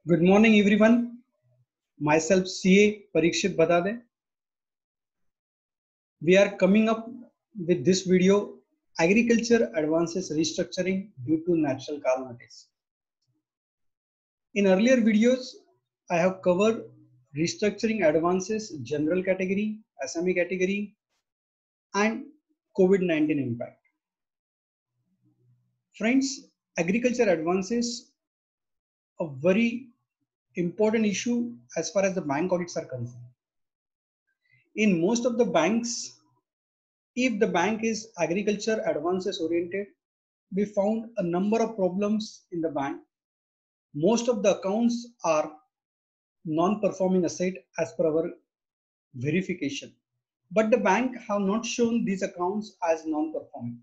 Good morning, everyone. Myself, CA Parikshit Badade. We are coming up with this video Agriculture Advances Restructuring Due to Natural Calamities. In earlier videos, I have covered restructuring advances, general category, SME category, and COVID-19 impact. Friends, agriculture advances a very important issue as far as the bank audits are concerned. In most of the banks, if the bank is agriculture advances oriented, we found a number of problems in the bank. Most of the accounts are non-performing asset as per our verification. But the bank have not shown these accounts as non-performing.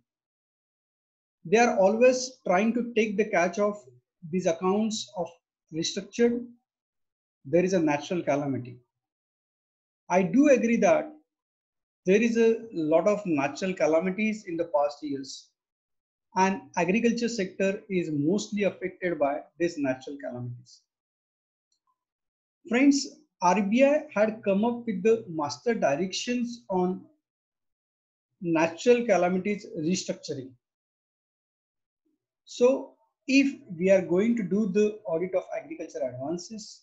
They are always trying to take the catch of these accounts of restructured. There is a natural calamity. I do agree that there is a lot of natural calamities in the past years, and agriculture sector is mostly affected by these natural calamities. Friends, RBI had come up with the master directions on natural calamities restructuring. So if we are going to do the audit of agriculture advances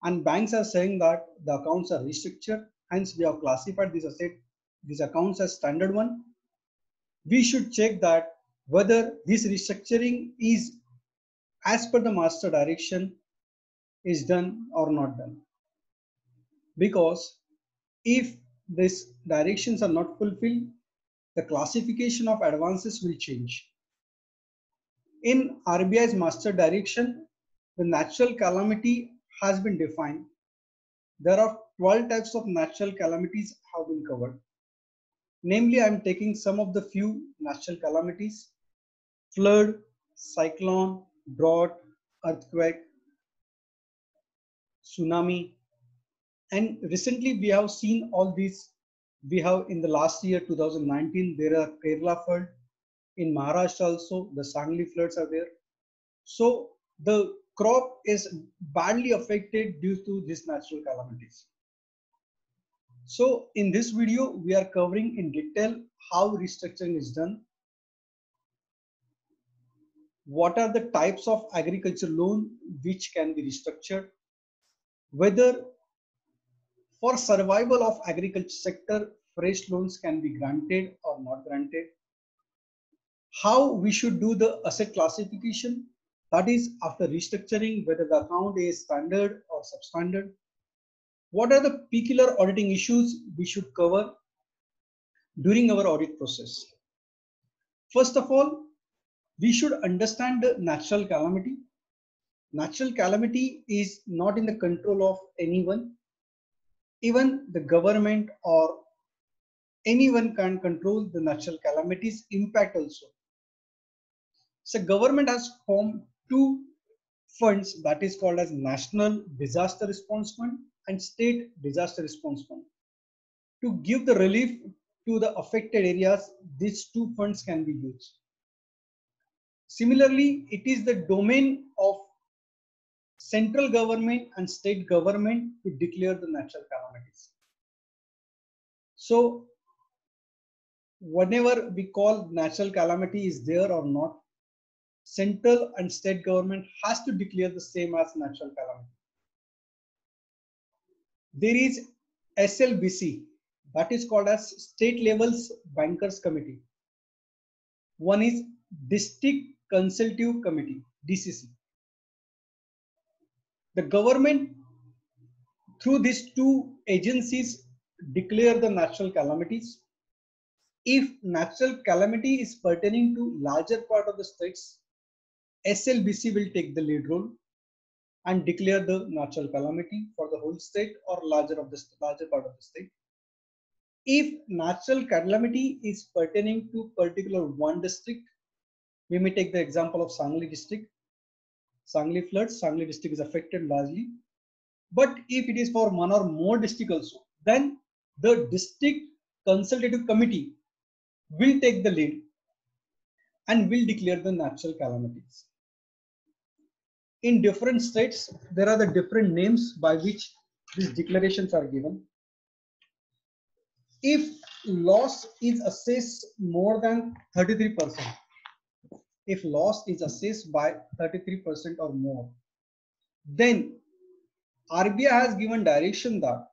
and banks are saying that the accounts are restructured, hence we have classified these accounts as standard one, we should check that whether this restructuring is as per the master direction is done or not done. Because if these directions are not fulfilled, the classification of advances will change. In RBI's master direction, the natural calamity has been defined. There are 12 types of natural calamities have been covered. Namely, I am taking some of the few natural calamities: flood, cyclone, drought, earthquake, tsunami. And recently we have seen all these. We have in the last year 2019, there are Kerala flood. In Maharashtra also, the Sangli floods are there. So the crop is badly affected due to these natural calamities. So in this video, we are covering in detail how restructuring is done, what are the types of agriculture loan which can be restructured, whether for survival of agriculture sector, fresh loans can be granted or not granted, how we should do the asset classification, that is after restructuring, whether the account is standard or substandard, what are the peculiar auditing issues we should cover during our audit process. First of all, we should understand the natural calamity. Natural calamity is not in the control of anyone. Even the government or anyone can control the natural calamities impact also. So government has formed two funds, that is called as National Disaster Response Fund and State Disaster Response Fund. To give the relief to the affected areas, these two funds can be used. Similarly, it is the domain of central government and state government to declare the natural calamities. So whenever we call natural calamity is there or not, central and state government has to declare the same as natural calamity. There is SLBC, that is called as State Levels Bankers Committee. One is District Consultative Committee, DCC. The government through these two agencies declare the natural calamities. If natural calamity is pertaining to larger part of the states, SLBC will take the lead role and declare the natural calamity for the whole state or larger part of the state. If natural calamity is pertaining to particular one district, we may take the example of Sangli district. Sangli floods, Sangli district is affected largely. But if it is for one or more district also, then the district consultative committee will take the lead and will declare the natural calamities. In different states, there are the different names by which these declarations are given. If loss is assessed more than 33%, if loss is assessed by 33% or more, then RBI has given direction that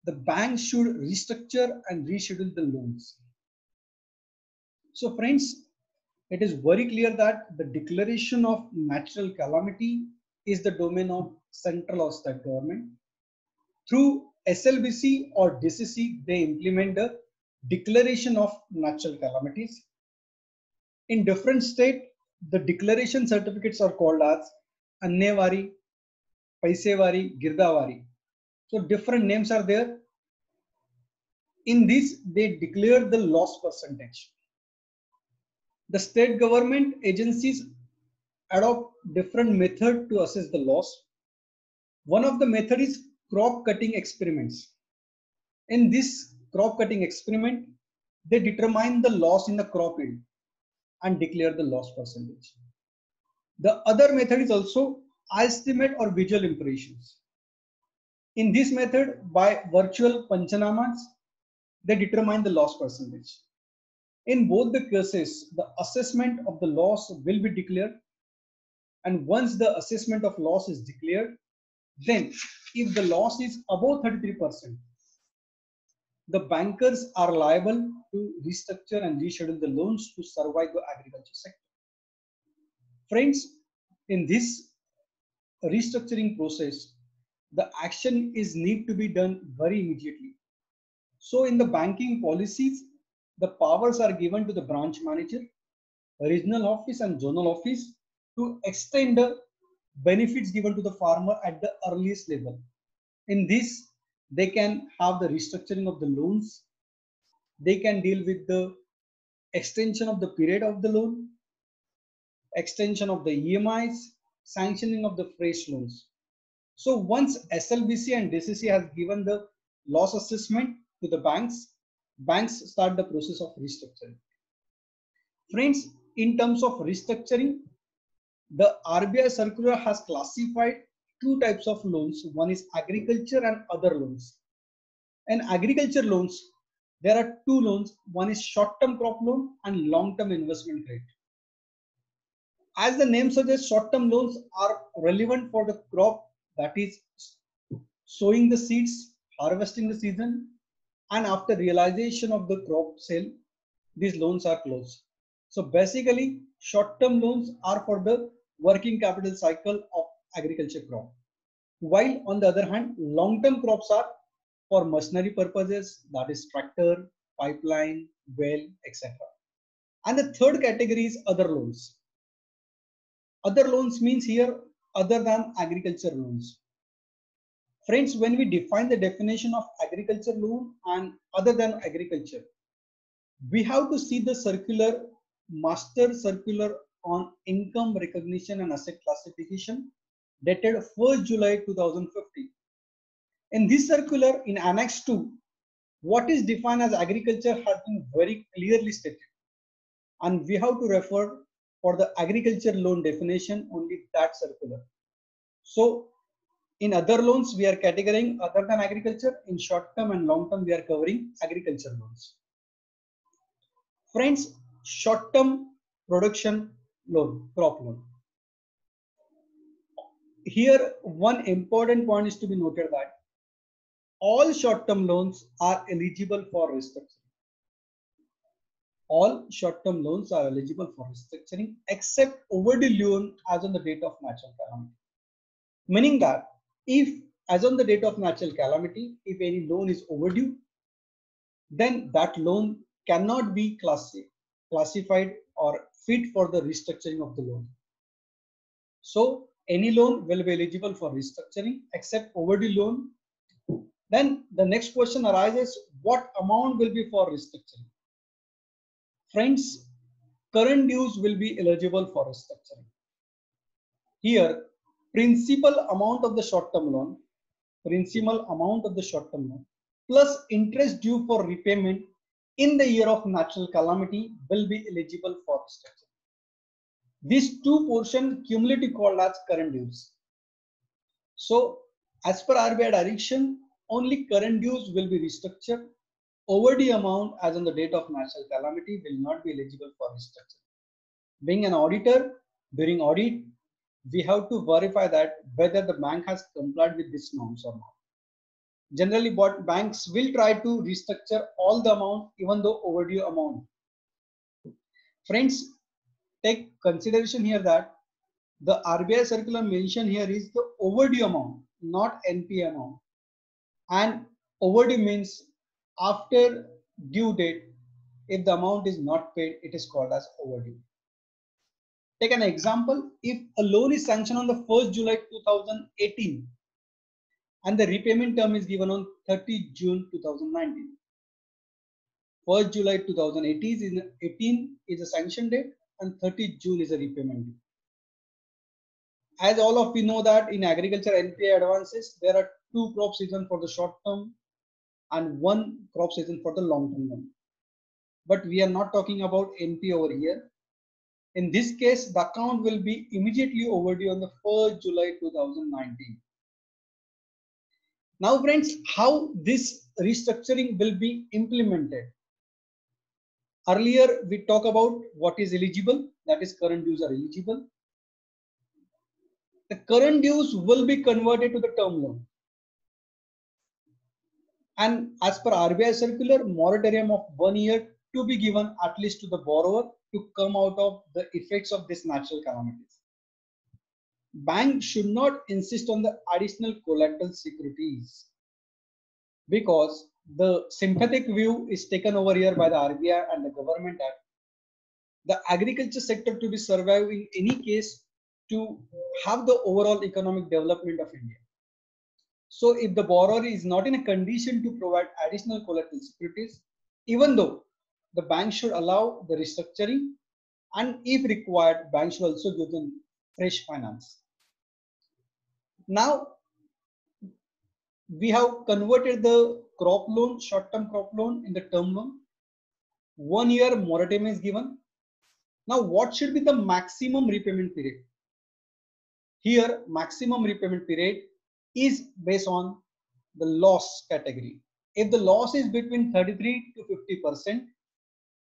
the bank should restructure and reschedule the loans. So friends, it is very clear that the declaration of natural calamity is the domain of central or state government. Through SLBC or DCC, they implement the declaration of natural calamities. In different states, the declaration certificates are called as Annevari, Paisevari, Girdavari. So different names are there. In this, they declare the loss percentage. The state government agencies adopt different method to assess the loss. One of the method is crop cutting experiments. In this crop cutting experiment, they determine the loss in the crop yield and declare the loss percentage. The other method is also estimate or visual impressions. In this method, by virtual panchanamas, they determine the loss percentage. In both the cases, the assessment of the loss will be declared, and once the assessment of loss is declared, then if the loss is above 33%, the bankers are liable to restructure and reschedule the loans to survive the agriculture sector. Friends, in this restructuring process, the action is need to be done very immediately. So in the banking policies, the powers are given to the branch manager, regional office and zonal office to extend the benefits given to the farmer at the earliest level. In this, they can have the restructuring of the loans. They can deal with the extension of the period of the loan, extension of the EMIs, sanctioning of the fresh loans. So once SLBC and DCC has given the loss assessment to the banks, banks start the process of restructuring. Friends, in terms of restructuring, the RBI circular has classified two types of loans. One is agriculture and other loans. In agriculture loans, there are two loans. One is short-term crop loan and long-term investment credit. As the name suggests, short-term loans are relevant for the crop, that is sowing the seeds, harvesting the season, and after realization of the crop sale, these loans are closed. So basically, short-term loans are for the working capital cycle of agriculture crop. While on the other hand, long-term crops are for machinery purposes, that is tractor, pipeline, well, etc. And the third category is other loans. Other loans means here other than agriculture loans. Friends, when we define the definition of agriculture loan and other than agriculture, we have to see the circular, master circular on income recognition and asset classification dated 1st July 2015. In this circular, in Annex 2, what is defined as agriculture has been very clearly stated. And we have to refer for the agriculture loan definition only that circular. So in other loans, we are categorizing other than agriculture. In short term and long term, we are covering agriculture loans. Friends, short term production loan, crop loan. Here, one important point is to be noted that all short term loans are eligible for restructuring. All short term loans are eligible for restructuring except overdue loan as on the date of natural calamity. Meaning that if as on the date of natural calamity, if any loan is overdue, then that loan cannot be classified or fit for the restructuring of the loan. So any loan will be eligible for restructuring except overdue loan. Then the next question arises, what amount will be for restructuring? Friends, current dues will be eligible for restructuring. Here, principal amount of the short-term loan, plus interest due for repayment in the year of natural calamity will be eligible for restructuring. These two portion cumulatively called as current dues. So as per RBI direction, only current dues will be restructured. Overdue amount as on the date of national calamity will not be eligible for restructure. Being an auditor, during audit, we have to verify that whether the bank has complied with these norms or not. Generally, what banks will try to restructure all the amount, even though overdue amount. Friends, take consideration here that the RBI circular mentioned here is the overdue amount, not NPA amount. And overdue means after due date, if the amount is not paid, it is called as overdue. Take an example. If a loan is sanctioned on the 1st July 2018 and the repayment term is given on 30 June 2019. 1st July 2018 is a sanction date and 30 June is a repayment date. As all of you know that in agriculture NPA advances, there are two crop seasons for the short term and one crop season for the long term loan. But we are not talking about NPA over here. In this case, the account will be immediately overdue on the 1st July 2019. Now friends, how this restructuring will be implemented? Earlier we talked about what is eligible, that is current dues are eligible. The current dues will be converted to the term loan. And as per RBI circular, moratorium of 1 year to be given at least to the borrower to come out of the effects of this natural calamities. Bank should not insist on the additional collateral securities because the sympathetic view is taken over here by the RBI and the Government Act. The agriculture sector to be survive in any case to have the overall economic development of India. So if the borrower is not in a condition to provide additional collateral securities, even though the bank should allow the restructuring and if required, bank should also give them fresh finance. Now, we have converted the crop loan, short-term crop loan in the term loan. 1 year moratorium is given. Now, what should be the maximum repayment period? Here, maximum repayment period is based on the loss category. If the loss is between 33 to 50%,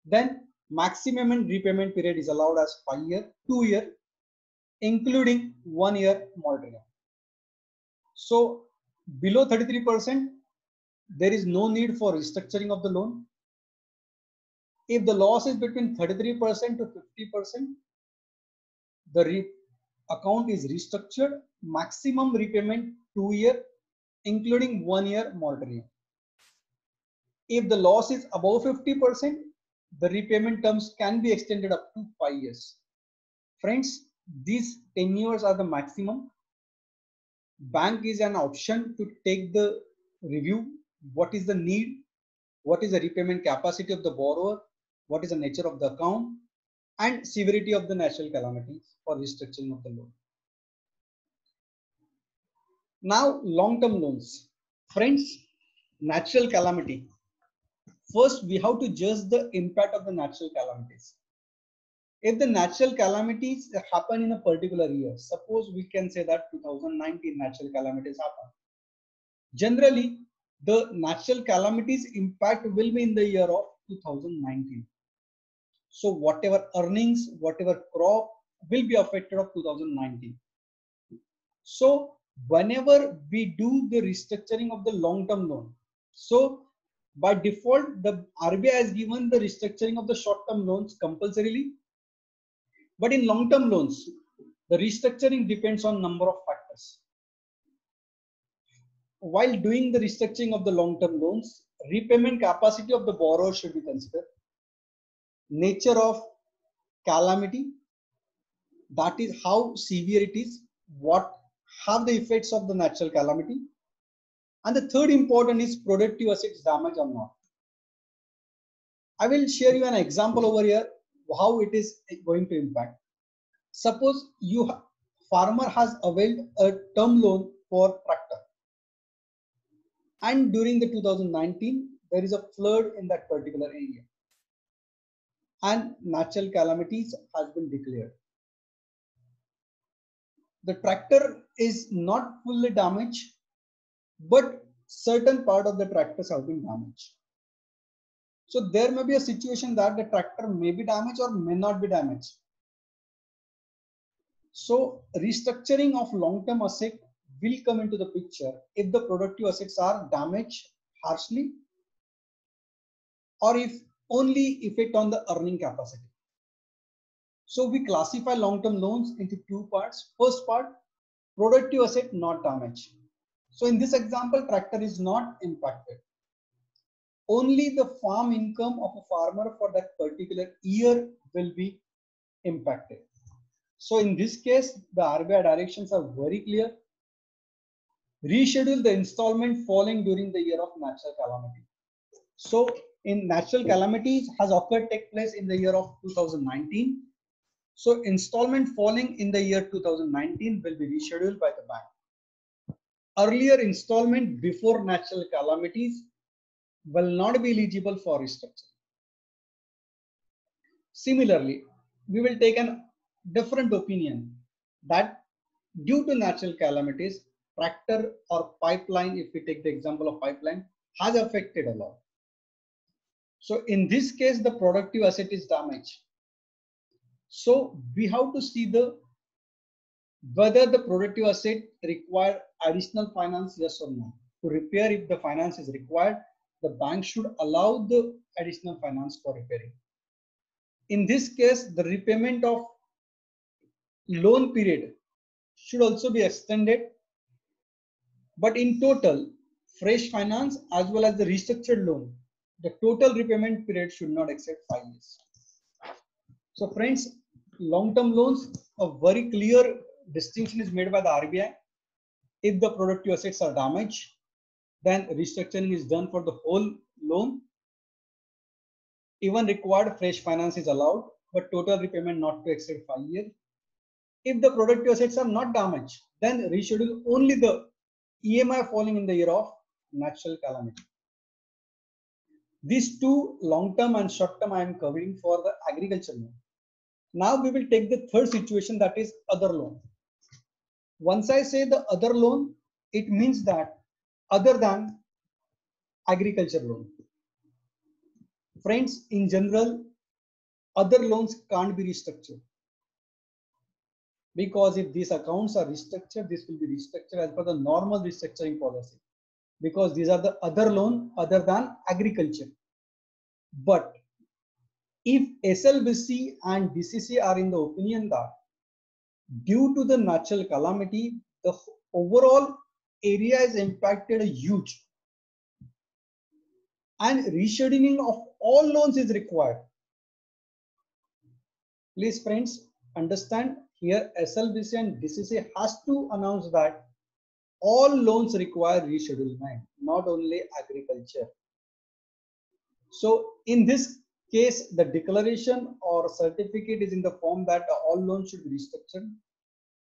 then maximum repayment period is allowed as 5 year, 2 year, including 1 year moratorium. So below 33%, there is no need for restructuring of the loan. If the loss is between 33% to 50%, the account is restructured, maximum repayment 2 year, including 1 year moratorium. If the loss is above 50%, the repayment terms can be extended up to 5 years. Friends, these 10 years are the maximum. Bank is an option to take the review. What is the need? What is the repayment capacity of the borrower? What is the nature of the account? And severity of the natural calamities for restructuring of the loan. Now, long-term loans. Friends, natural calamity. First, we have to judge the impact of the natural calamities. If the natural calamities happen in a particular year, suppose we can say that 2019 natural calamities happen. Generally, the natural calamities impact will be in the year of 2019. So whatever earnings, whatever crop will be affected of 2019. So whenever we do the restructuring of the long-term loan, so by default, the RBI has given the restructuring of the short-term loans compulsorily. But in long-term loans, the restructuring depends on number of factors. While doing the restructuring of the long-term loans, repayment capacity of the borrower should be considered. Nature of calamity, that is how severe it is, what have the effects of the natural calamity. And the third important is productive assets damage or not. I will share you an example over here how it is going to impact. Suppose farmer has availed a term loan for tractor, and during the 2019 there is a flood in that particular area and natural calamities has been declared. The tractor is not fully damaged, but certain part of the tractors have been damaged. So there may be a situation that the tractor may be damaged or may not be damaged. So restructuring of long-term asset will come into the picture if the productive assets are damaged harshly or if only effect on the earning capacity. So we classify long-term loans into two parts. First part, productive asset not damaged. So in this example, tractor is not impacted. Only the farm income of a farmer for that particular year will be impacted. So in this case, the RBI directions are very clear. Reschedule the installment falling during the year of natural calamity. So in natural calamities has occurred take place in the year of 2019. So installment falling in the year 2019 will be rescheduled by the bank. Earlier installment before natural calamities will not be eligible for restructuring. Similarly, we will take a different opinion that due to natural calamities, tractor or pipeline, if we take the example of pipeline, has affected a lot. So in this case, the productive asset is damaged. So we have to see whether the productive asset require additional finance, yes or no. To repair, if the finance is required, the bank should allow the additional finance for repairing. In this case, the repayment of loan period should also be extended. But in total, fresh finance as well as the restructured loan, the total repayment period should not exceed 5 years. So friends, long-term loans, a very clear distinction is made by the RBI. If the productive assets are damaged, then restructuring is done for the whole loan. Even required fresh finance is allowed, but total repayment not to exceed 5 years. If the productive assets are not damaged, then reschedule only the EMI falling in the year of natural calamity. These two, long-term and short-term, I am covering for the agriculture loan. Now we will take the third situation, that is other loan. Once I say the other loan, it means that other than agriculture loan. Friends, in general, other loans can't be restructured, because if these accounts are restructured, this will be restructured as per the normal restructuring policy, because these are the other loan other than agriculture. But if SLBC and DCC are in the opinion that due to the natural calamity, the overall area is impacted huge and rescheduling of all loans is required. Please friends, understand here SLBC and DCC has to announce that all loans require reschedulement, not only agriculture. So in this case, the declaration or certificate is in the form that all loans should be restructured.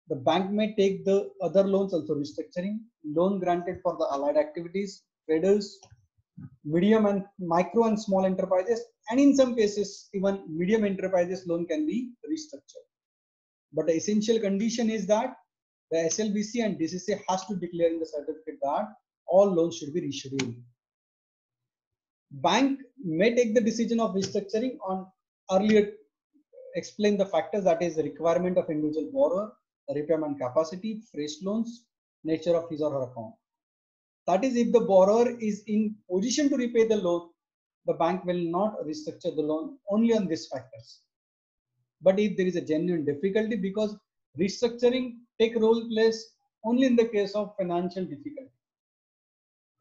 The bank may take the other loans also restructuring, loan granted for the allied activities, traders, medium and micro and small enterprises, and in some cases, even medium enterprises loan can be restructured. But the essential condition is that the SLBC and DCC has to declare in the certificate that all loans should be rescheduled. Bank may take the decision of restructuring on earlier explain the factors, that is the requirement of individual borrower, repayment capacity, fresh loans, nature of his or her account. That is, if the borrower is in position to repay the loan, the bank will not restructure the loan only on these factors. But if there is a genuine difficulty, because restructuring take role plays only in the case of financial difficulty.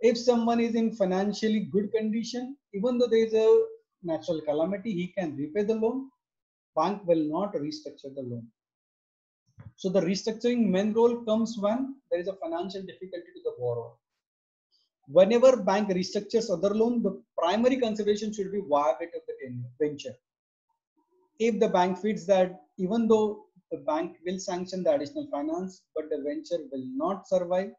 If someone is in financially good condition, even though there is a natural calamity, he can repay the loan. Bank will not restructure the loan. So the restructuring main role comes when there is a financial difficulty to the borrower. Whenever bank restructures other loan, the primary consideration should be viability of the venture. If the bank feels that even though the bank will sanction the additional finance, but the venture will not survive,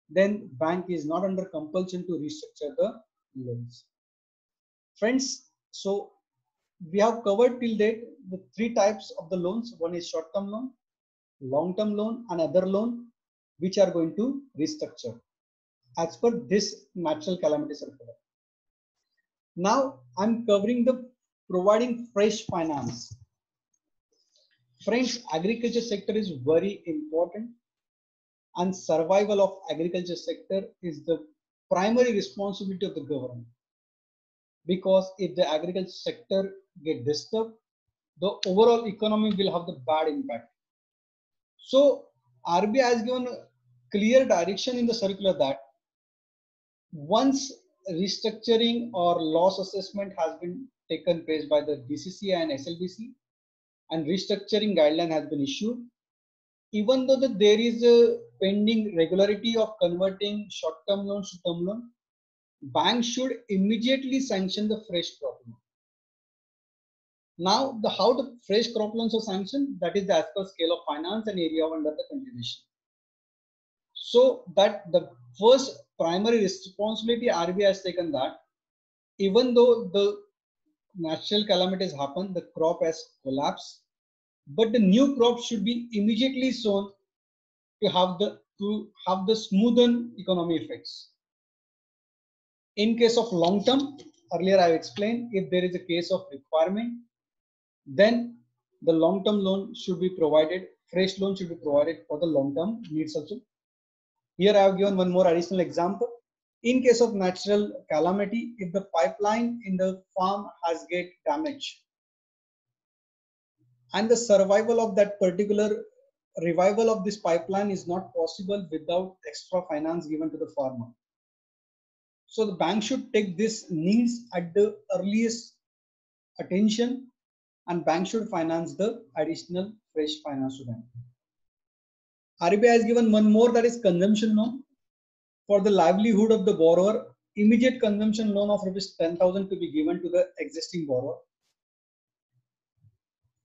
then bank is not under compulsion to restructure the loans. Friends, so we have covered till date the three types of the loans. One is short-term loan, long-term loan and other loan which are going to restructure as per this natural calamity circular. Now I'm covering the providing fresh finance. Friends, agriculture sector is very important and survival of agriculture sector is the primary responsibility of the government, because if the agriculture sector get disturbed, the overall economy will have the bad impact. So RBI has given a clear direction in the circular that once restructuring or loss assessment has been taken place by the BCCI and SLBC and restructuring guideline has been issued, even though there is a pending regularity of converting short-term loans to term loan, banks should immediately sanction the fresh crop loan. Now, how the fresh crop loans are sanctioned, that is as per scale of finance and area under the contribution. So that the first primary responsibility RBI has taken that even though the natural calamities happen, the crop has collapsed, but the new crop should be immediately sown to have the smoothen economy effects. In case of long term, earlier I explained, if there is a case of requirement, then the long term loan should be provided, fresh loan should be provided for the long term needs also. Here I have given one more additional example. In case of natural calamity, if the pipeline in the farm has get damaged and the survival of that particular revival of this pipeline is not possible without extra finance given to the farmer. So the bank should take this needs at the earliest attention and bank should finance the additional fresh finance to them. RBI has given one more, that is consumption loan. For the livelihood of the borrower, immediate consumption loan of rupees 10,000 to be given to the existing borrower.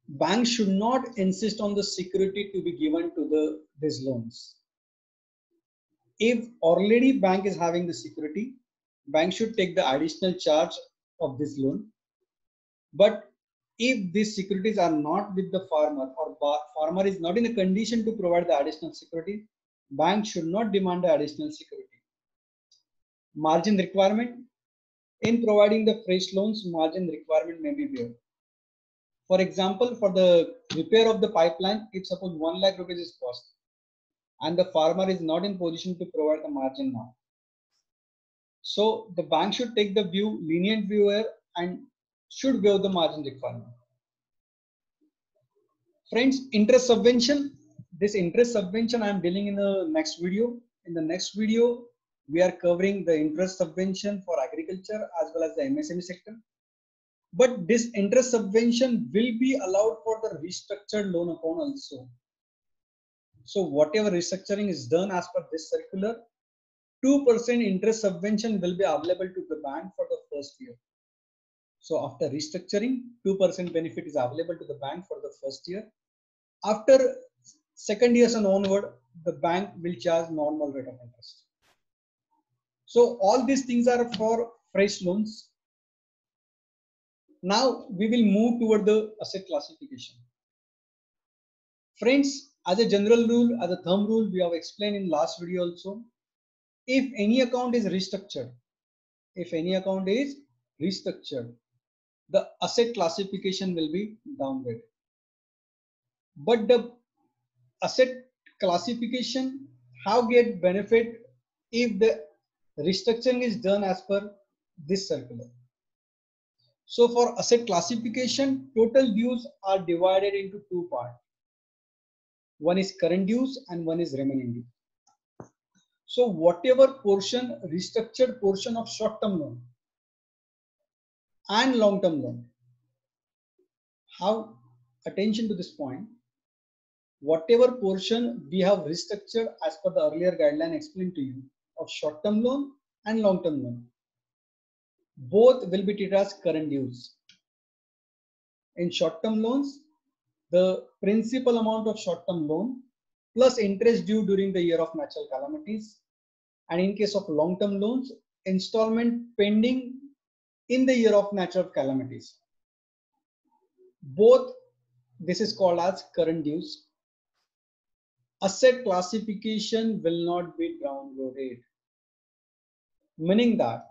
Banks should not insist on the security to be given to these loans. If already bank is having the security, bank should take the additional charge of this loan. But if these securities are not with the farmer or farmer is not in a condition to provide the additional security, bank should not demand the additional security. Margin requirement. In providing the fresh loans, margin requirement may be there. For example, for the repair of the pipeline, if suppose 1 lakh rupees is cost and the farmer is not in position to provide the margin now. So the bank should take the lenient view here and should waive the margin requirement. Friends, interest subvention. This interest subvention I am dealing in the next video. In the next video, we are covering the interest subvention for agriculture as well as the MSME sector. But this interest subvention will be allowed for the restructured loan account also. So whatever restructuring is done as per this circular, 2% interest subvention will be available to the bank for the first year. So after restructuring, 2% benefit is available to the bank for the first year. After second years and onward, the bank will charge normal rate of interest. So all these things are for fresh loans. Now we will move toward the asset classification. Friends, as a general rule, as a thumb rule, we have explained in last video also, if any account is restructured, the asset classification will be downgraded. But the asset classification how get benefit if the restructuring is done as per this circular. So for asset classification, total dues are divided into two parts. One is current dues and one is remaining due. So whatever portion, restructured portion of short-term loan and long-term loan, have attention to this point. Whatever portion we have restructured as per the earlier guideline explained to you of short-term loan and long-term loan, both will be treated as current dues. In short-term loans, the principal amount of short-term loan plus interest due during the year of natural calamities, and in case of long-term loans, installment pending in the year of natural calamities. Both this is called as current dues. asset classification will not be downgraded, meaning that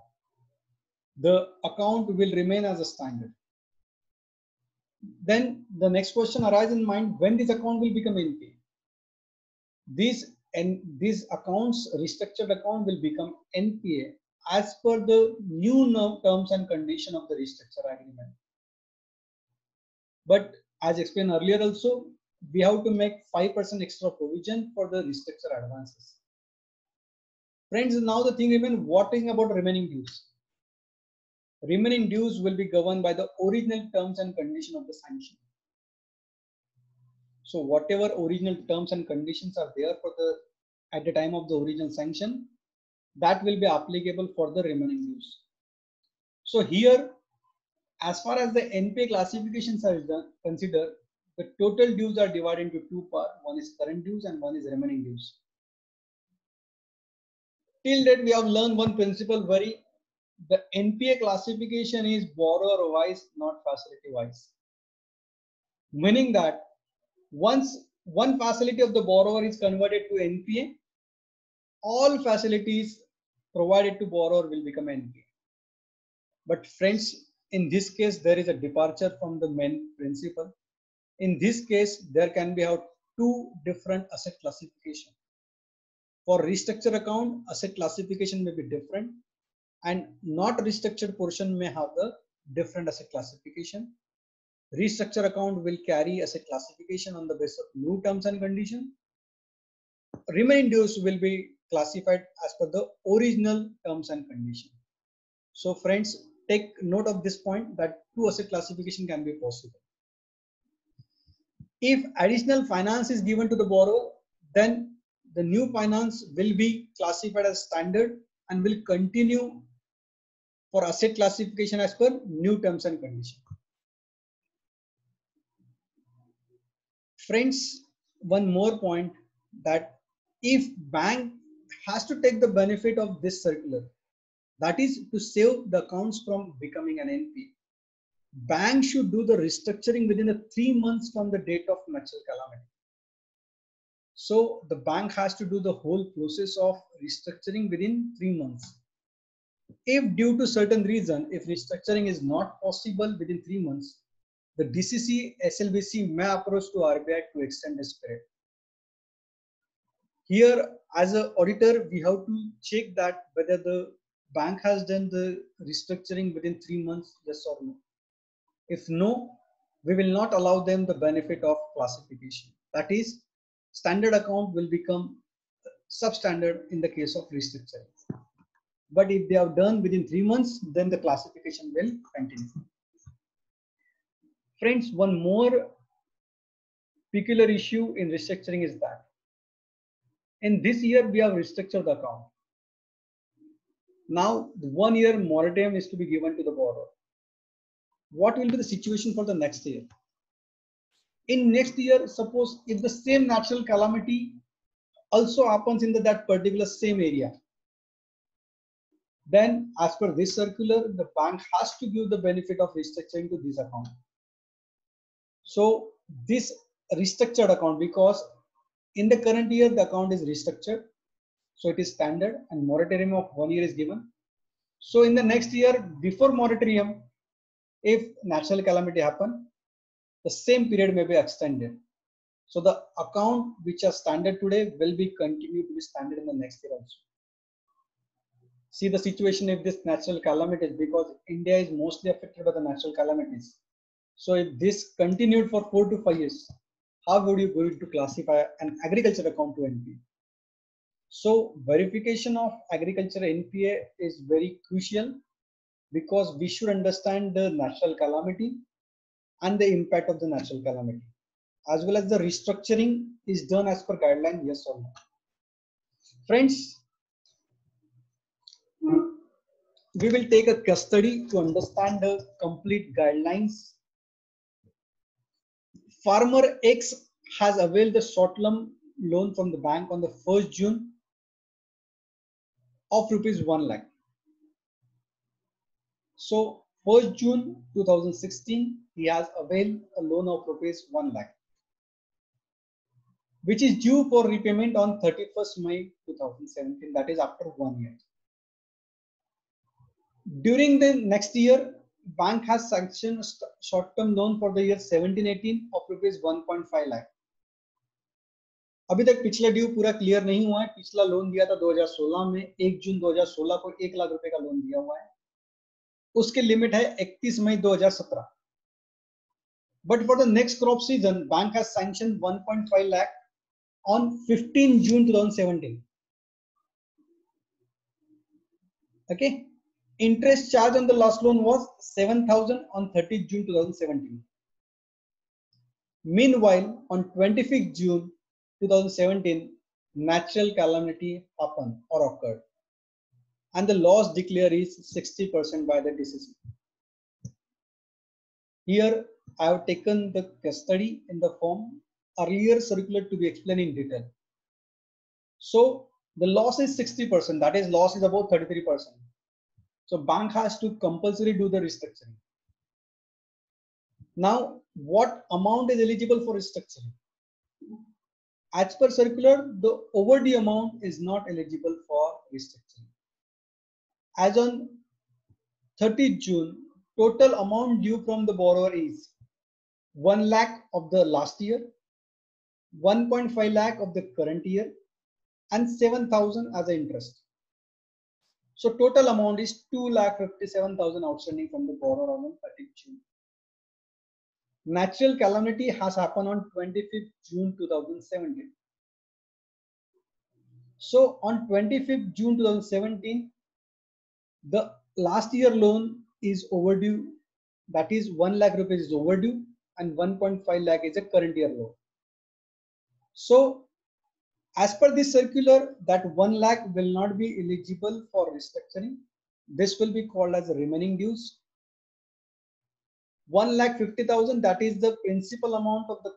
the account will remain as a standard. Then the next question arises in mind, when this account will become NPA. These accounts, restructured account, will become NPA as per the new terms and condition of the restructure agreement. But as explained earlier also, we have to make 5% extra provision for the restructure advances. Friends, now the thing remains, what is about remaining dues? Remaining dues will be governed by the original terms and condition of the sanction. So whatever original terms and conditions are there for the at the time of the original sanction, that will be applicable for the remaining dues. So here, as far as the NPA classifications are considered, the total dues are divided into two parts. One is current dues and one is remaining dues. Till that we have learned one principle, the NPA classification is borrower wise, not facility wise. Meaning that once one facility of the borrower is converted to NPA, all facilities provided to borrower will become NPA. But friends, in this case, there is a departure from the main principle. In this case, there can be two different asset classification. For restructured account, asset classification may be different, and not restructured portion may have the different asset classification. Restructured account will carry asset classification on the basis of new terms and conditions. Remaining dues will be classified as per the original terms and conditions. So friends, take note of this point that two asset classification can be possible. If additional finance is given to the borrower, then the new finance will be classified as standard and will continue for asset classification as per new terms and conditions. Friends, one more point, that if bank has to take the benefit of this circular, that is to save the accounts from becoming an NPA, bank should do the restructuring within the 3 months from the date of natural calamity. So the bank has to do the whole process of restructuring within 3 months. If due to certain reason, if restructuring is not possible within 3 months, the DCC SLBC may approach to RBI to extend this period. Here, as an auditor, we have to check that whether the bank has done the restructuring within 3 months, yes or no. If no, we will not allow them the benefit of classification. That is, standard account will become substandard in the case of restructuring. But if they have done within 3 months, then the classification will continue. Friends, one more peculiar issue in restructuring is that in this year we have restructured the account. Now, 1 year moratorium is to be given to the borrower. What will be the situation for the next year? In next year, suppose if the same natural calamity also happens in that particular same area, then as per this circular, the bank has to give the benefit of restructuring to this account. So this restructured account, because in the current year the account is restructured, so it is standard and moratorium of 1 year is given. So in the next year before moratorium, if natural calamity happen, the same period may be extended. So the account which are standard today will be continued to be standard in the next year also. See the situation if this natural calamities, because India is mostly affected by the natural calamities. So if this continued for 4 to 5 years, how would you going to classify an agriculture account to NPA? So verification of agriculture NPA is very crucial, because we should understand the natural calamity and the impact of the natural calamity, as well as the restructuring is done as per guideline, yes or no. Friends, we will take a case study to understand the complete guidelines. Farmer X has availed the short-term loan from the bank on the 1st June of rupees 1 lakh. So 1st June 2016, he has availed a loan of rupees 1 lakh. which is due for repayment on 31st May 2017, that is after 1 year. During the next year, bank has sanctioned short-term loan for the year 17-18 of rupees 1.5 lakh. अभी तक पिछला due पूरा clear नहीं हुआ है. पिछला loan दिया था 2016 में, 1 जून 2016 को 1 लाख रुपए का लोन दिया हुआ है. उसके लिमिट है 31 मई 2017. But for the next crop season, bank has sanctioned 1.5 lakh on 15 June 2017. Okay. Interest charge on the last loan was 7,000 on 30th June 2017. Meanwhile, on 25th June 2017, natural calamity happened or occurred, and the loss declared is 60% by the DCC. Here, I have taken the case study in the form earlier circular to be explained in detail. So the loss is 60%, that is loss is about 33%. So bank has to compulsory do the restructuring. Now, what amount is eligible for restructuring? As per circular, the overdue amount is not eligible for restructuring. As on 30th June, total amount due from the borrower is 1 lakh of the last year, 1.5 lakh of the current year, and 7,000 as an interest. So total amount is 2,57,000 outstanding from the borrower on 30th June. Natural calamity has happened on 25th June 2017. So on 25th June 2017, the last year loan is overdue. That is 1 lakh rupees is overdue and 1.5 lakh is a current year loan. So as per this circular, that 1 lakh will not be eligible for restructuring. This will be called as remaining dues. 1,50,000, that is the principal amount of the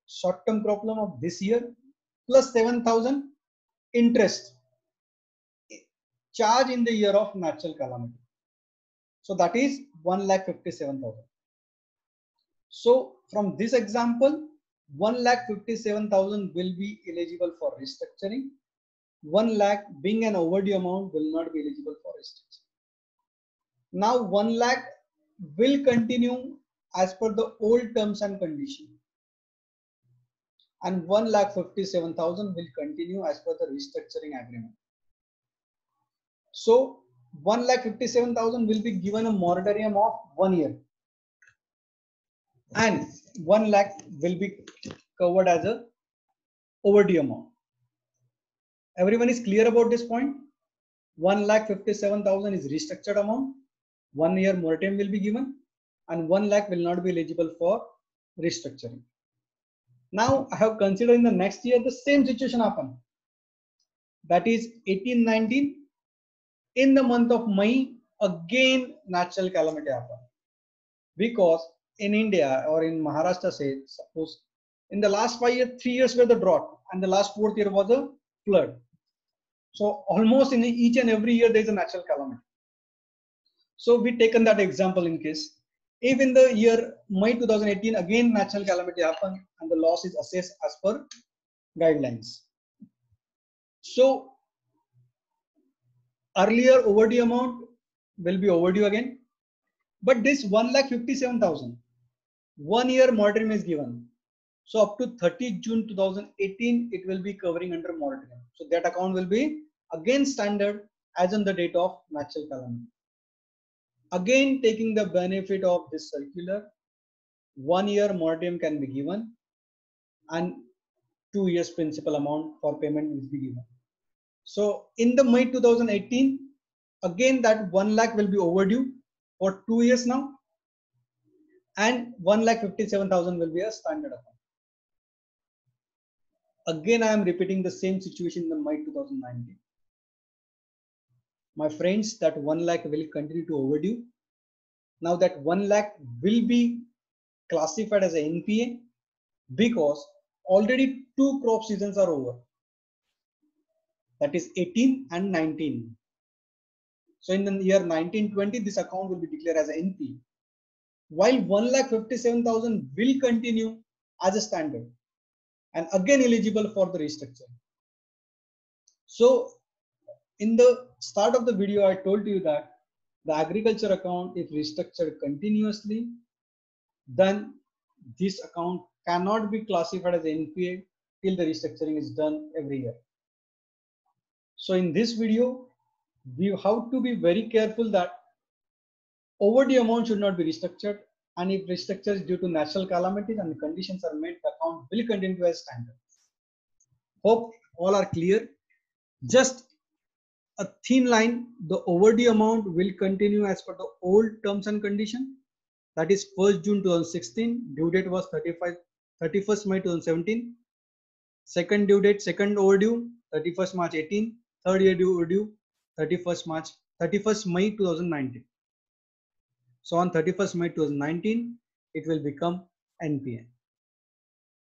short-term crop loan of this year, plus 7,000 interest charge in the year of natural calamity. So that is 1,57,000. So from this example, 1,57,000 will be eligible for restructuring. 1 lakh being an overdue amount will not be eligible for restructuring. Now 1 lakh will continue as per the old terms and conditions, and 1,57,000 will continue as per the restructuring agreement. So 1,57,000 will be given a moratorium of 1 year, and 1 lakh will be covered as a overdue amount. Everyone is clear about this point? 1,57,000 is restructured amount. 1 year moratorium will be given, and 1 lakh will not be eligible for restructuring. Now I have considered in the next year the same situation happen. That is 18-19. In the month of May, again natural calamity happen. Because in India or in Maharashtra, say, suppose in the last 5 years, 3 years were the drought, and the last 4th year was a flood. So almost in each and every year there is a natural calamity. So we taken that example in case if in the year May 2018 again natural calamity happened and the loss is assessed as per guidelines. So earlier overdue amount will be overdue again, but this 1,57,000, 1 year moratorium is given. So up to 30th June 2018, it will be covering under moratorium. So that account will be again standard as on the date of natural calamity. Again, taking the benefit of this circular, 1 year moratorium can be given and 2 years principal amount for payment will be given. So in the May 2018, again that 1 lakh will be overdue for 2 years now, and 1,57,000 will be a standard account. Again, I am repeating the same situation in the May 2019. My friends, that 1 lakh will continue to overdue. Now that 1 lakh will be classified as an NPA because already 2 crop seasons are over. That is 18 and 19. So in the year 19-20, this account will be declared as an NPA. While 1,57,000 will continue as a standard. and again eligible for the restructuring. So in the start of the video, I told you that the agriculture account, if restructured continuously, then this account cannot be classified as NPA till the restructuring is done every year. So in this video, we have to be very careful that overdue amount should not be restructured, and if restructure is due to natural calamities and the conditions are met, the account will continue as standard. Hope all are clear. Just a thin line, the overdue amount will continue as per the old terms and condition. That is 1st June 2016, due date was 31st May 2017. Second due date, second overdue, 31st March 18. Third year overdue, 31st May 2019. So on 31st May 2019, it will become NPA.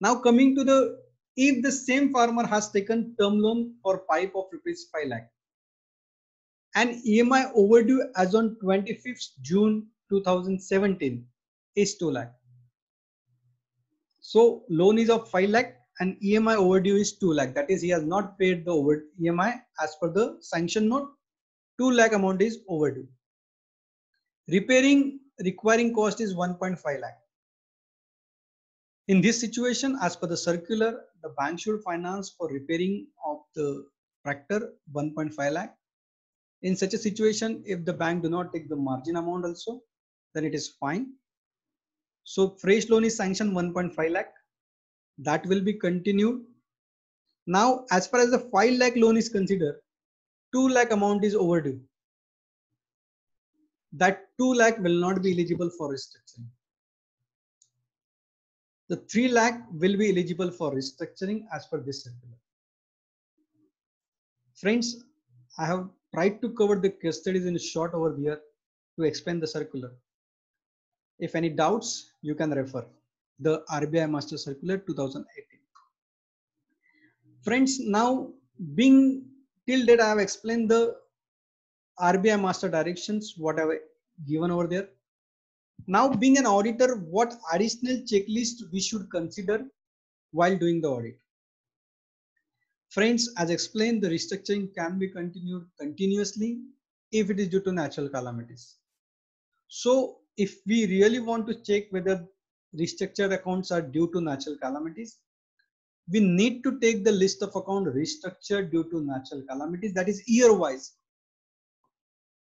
Now coming to the, if the same farmer has taken term loan for pipe of rupees 5 lakh and EMI overdue as on 25th June 2017 is 2 lakh. So loan is of 5 lakh and EMI overdue is 2 lakh. That is, he has not paid the EMI as per the sanction note. 2 lakh amount is overdue. Repairing requiring cost is 1.5 lakh. In this situation, as per the circular, the bank should finance for repairing of the tractor 1.5 lakh. In such a situation, if the bank do not take the margin amount also, then it is fine. So fresh loan is sanctioned 1.5 lakh. That will be continued. Now, as far as the 5 lakh loan is considered, 2 lakh amount is overdue. That 2 lakh will not be eligible for restructuring. The 3 lakh will be eligible for restructuring as per this circular. Friends, I have tried to cover the case studies in short over here to explain the circular. If any doubts, you can refer the RBI Master Circular 2018. Friends, now being till date, I have explained the RBI Master Directions, what I have given over there. Now, being an auditor, what additional checklist we should consider while doing the audit? Friends, as explained, the restructuring can be continued continuously if it is due to natural calamities. So, if we really want to check whether restructured accounts are due to natural calamities, we need to take the list of accounts restructured due to natural calamities, that is year wise.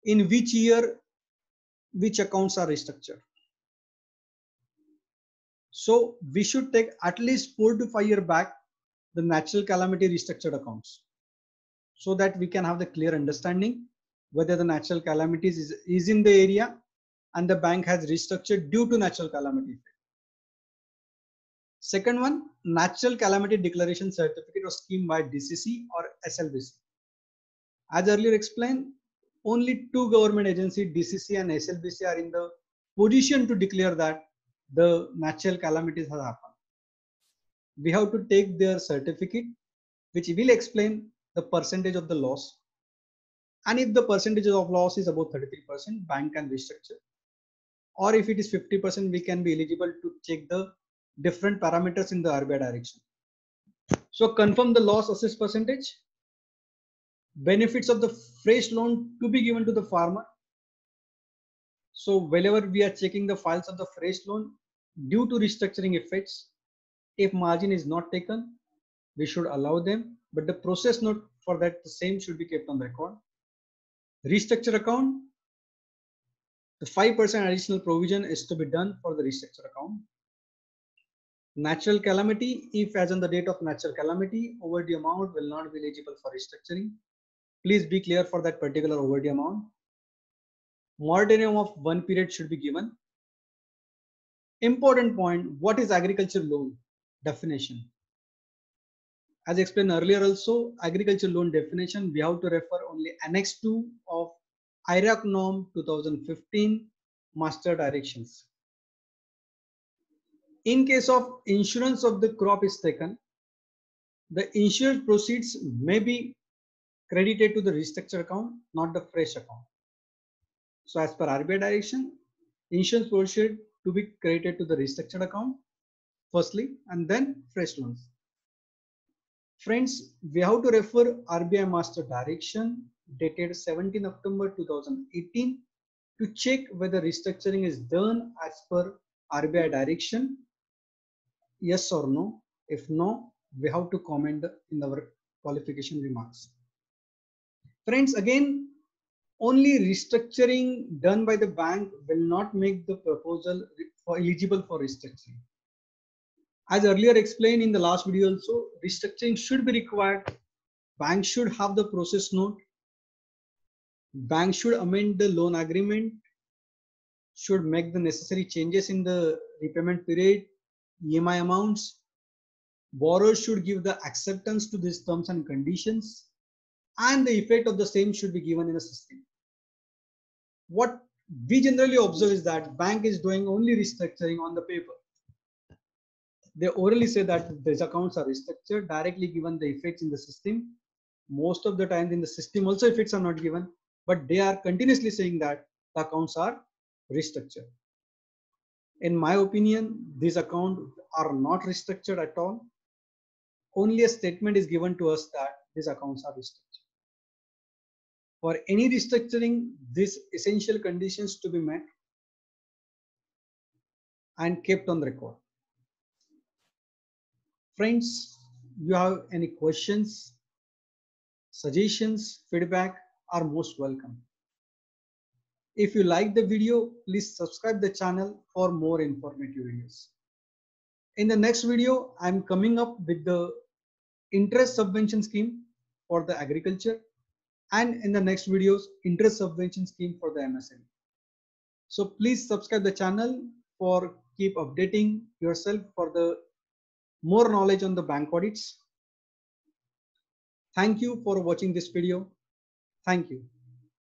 In which year, which accounts are restructured. So we should take at least 4 to 5 years back the natural calamity restructured accounts, so that we can have the clear understanding whether the natural calamities is in the area and the bank has restructured due to natural calamity. Second one, natural calamity declaration certificate or scheme by DCC or SLBC. As earlier explained, only two government agencies, DCC and SLBC, are in the position to declare that the natural calamities have happened. We have to take their certificate, which will explain the percentage of the loss. And if the percentage of loss is about 33%, bank can restructure. Or if it is 50%, we can be eligible to check the different parameters in the RBI direction. So confirm the loss assessed percentage, benefits of the fresh loan to be given to the farmer. So whenever we are checking the files of the fresh loan, due to restructuring effects, if margin is not taken, we should allow them, but the process note for that, the same should be kept on record. Restructure account, the 5% additional provision is to be done for the restructure account. Natural calamity, if as on the date of natural calamity, overdue amount will not be eligible for restructuring. Please be clear for that particular overdue amount. Moratorium of 1 period should be given. Important point, what is agriculture loan? Definition. As explained earlier also, agriculture loan definition, we have to refer only Annex 2 of IRAC Norm 2015 Master Directions. In case of insurance of the crop is taken, the insurance proceeds may be credited to the restructure account, not the fresh account. So as per RBI direction, insurance proceeds to be credited to the restructured account firstly, and then fresh loans. Friends, we have to refer RBI Master Direction dated 17 October 2018 to check whether restructuring is done as per RBI direction, yes or no. If no, we have to comment in our qualification remarks. Friends, again, only restructuring done by the bank will not make the proposal eligible for restructuring. As earlier explained in the last video also, restructuring should be required. Bank should have the process note. Bank should amend the loan agreement, should make the necessary changes in the repayment period, EMI amounts. Borrowers should give the acceptance to these terms and conditions, and the effect of the same should be given in the system. What we generally observe is that bank is doing only restructuring on the paper. They orally say that these accounts are restructured, directly given the effects in the system. Most of the time in the system also effects are not given, but they are continuously saying that the accounts are restructured. In my opinion, these accounts are not restructured at all. Only a statement is given to us that these accounts are restructured. For any restructuring, these essential conditions to be met and kept on record. Friends, you have any questions, suggestions, feedback are most welcome. If you like the video, please subscribe the channel for more informative videos. In the next video, I'm coming up with the interest subvention scheme for the agriculture, and in the next videos, interest subvention scheme for the MSME. So please subscribe the channel for keep updating yourself for the more knowledge on the bank audits. Thank you for watching this video. Thank you.